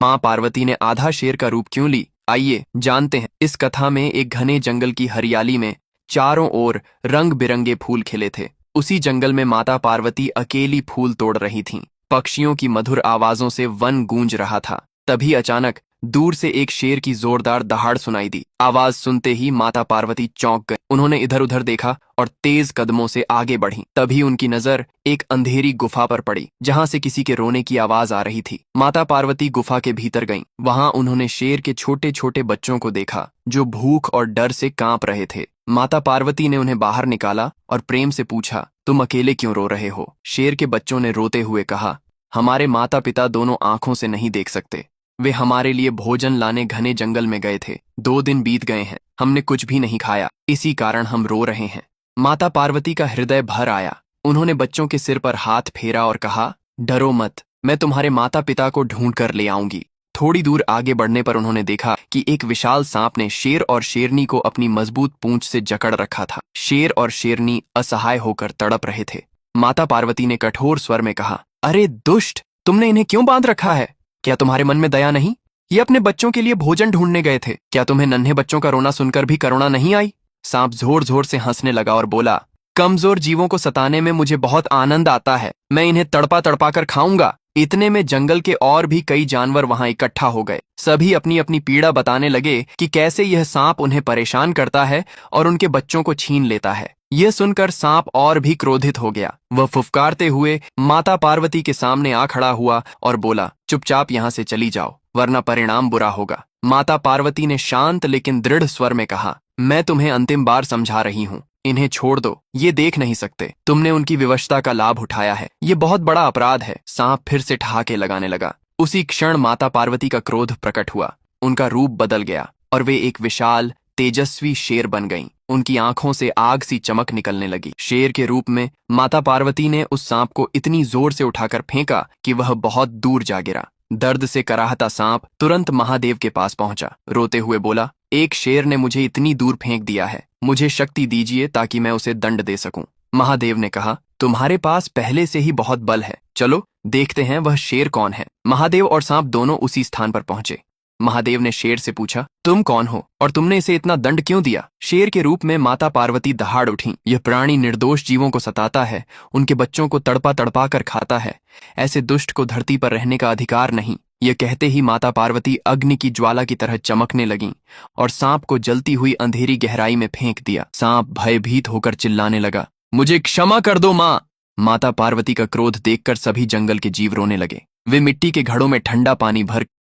माँ पार्वती ने आधा शेर का रूप क्यों ली, आइए जानते हैं। इस कथा में एक घने जंगल की हरियाली में चारों ओर रंग बिरंगे फूल खिले थे। उसी जंगल में माता पार्वती अकेली फूल तोड़ रही थीं। पक्षियों की मधुर आवाजों से वन गूंज रहा था। तभी अचानक दूर से एक शेर की जोरदार दहाड़ सुनाई दी। आवाज सुनते ही माता पार्वती चौंक गई। उन्होंने इधर उधर देखा और तेज कदमों से आगे बढ़ी। तभी उनकी नजर एक अंधेरी गुफा पर पड़ी, जहां से किसी के रोने की आवाज आ रही थी। माता पार्वती गुफा के भीतर गईं। वहां उन्होंने शेर के छोटे छोटे बच्चों को देखा, जो भूख और डर से कांप रहे थे। माता पार्वती ने उन्हें बाहर निकाला और प्रेम से पूछा, तुम अकेले क्यों रो रहे हो? शेर के बच्चों ने रोते हुए कहा, हमारे माता पिता दोनों आंखों से नहीं देख सकते। वे हमारे लिए भोजन लाने घने जंगल में गए थे। 2 दिन बीत गए हैं, हमने कुछ भी नहीं खाया, इसी कारण हम रो रहे हैं। माता पार्वती का हृदय भर आया। उन्होंने बच्चों के सिर पर हाथ फेरा और कहा, डरो मत, मैं तुम्हारे माता पिता को ढूंढ कर ले आऊंगी। थोड़ी दूर आगे बढ़ने पर उन्होंने देखा कि एक विशाल सांप ने शेर और शेरनी को अपनी मजबूत पूंछ से जकड़ रखा था। शेर और शेरनी असहाय होकर तड़प रहे थे। माता पार्वती ने कठोर स्वर में कहा, अरे दुष्ट, तुमने इन्हें क्यों बांध रखा है? क्या तुम्हारे मन में दया नहीं? ये अपने बच्चों के लिए भोजन ढूंढने गए थे। क्या तुम्हें नन्हे बच्चों का रोना सुनकर भी करुणा नहीं आई? सांप जोर जोर से हंसने लगा और बोला, कमजोर जीवों को सताने में मुझे बहुत आनंद आता है। मैं इन्हें तड़पा तड़पा कर खाऊंगा। इतने में जंगल के और भी कई जानवर वहां इकट्ठा हो गए। सभी अपनी अपनी पीड़ा बताने लगे कि कैसे यह सांप उन्हें परेशान करता है और उनके बच्चों को छीन लेता है। यह सुनकर सांप और भी क्रोधित हो गया। वह फुफकारते हुए माता पार्वती के सामने आ खड़ा हुआ और बोला, चुपचाप यहाँ से चली जाओ, वरना परिणाम बुरा होगा। माता पार्वती ने शांत लेकिन दृढ़ स्वर में कहा, मैं तुम्हें अंतिम बार समझा रही हूँ, इन्हें छोड़ दो। ये देख नहीं सकते, तुमने उनकी विवशता का लाभ उठाया है। ये बहुत बड़ा अपराध है। सांप फिर से ठहाके लगाने लगा। उसी क्षण माता पार्वती का क्रोध प्रकट हुआ। उनका रूप बदल गया और वे एक विशाल तेजस्वी शेर बन गईं। उनकी आंखों से आग सी चमक निकलने लगी। शेर के रूप में माता पार्वती ने उस सांप को इतनी जोर से उठाकर फेंका कि वह बहुत दूर जा गिरा। दर्द से कराहता सांप तुरंत महादेव के पास पहुंचा। रोते हुए बोला, एक शेर ने मुझे इतनी दूर फेंक दिया है, मुझे शक्ति दीजिए ताकि मैं उसे दंड दे सकूं। महादेव ने कहा, तुम्हारे पास पहले से ही बहुत बल है, चलो देखते हैं वह शेर कौन है। महादेव और सांप दोनों उसी स्थान पर पहुंचे। महादेव ने शेर से पूछा, तुम कौन हो और तुमने इसे इतना दंड क्यों दिया? शेर के रूप में माता पार्वती दहाड़ उठी। यह प्राणी निर्दोष जीवों को सताता है, उनके बच्चों को तड़पा तड़पा कर खाता है। ऐसे दुष्ट को धरती पर रहने का अधिकार नहीं। यह कहते ही माता पार्वती अग्नि की ज्वाला की तरह चमकने लगीं और सांप को जलती हुई अंधेरी गहराई में फेंक दिया। सांप भयभीत होकर चिल्लाने लगा, मुझे क्षमा कर दो माँ। माता पार्वती का क्रोध देखकर सभी जंगल के जीव रोने लगे। वे मिट्टी के घड़ों में ठंडा पानी भर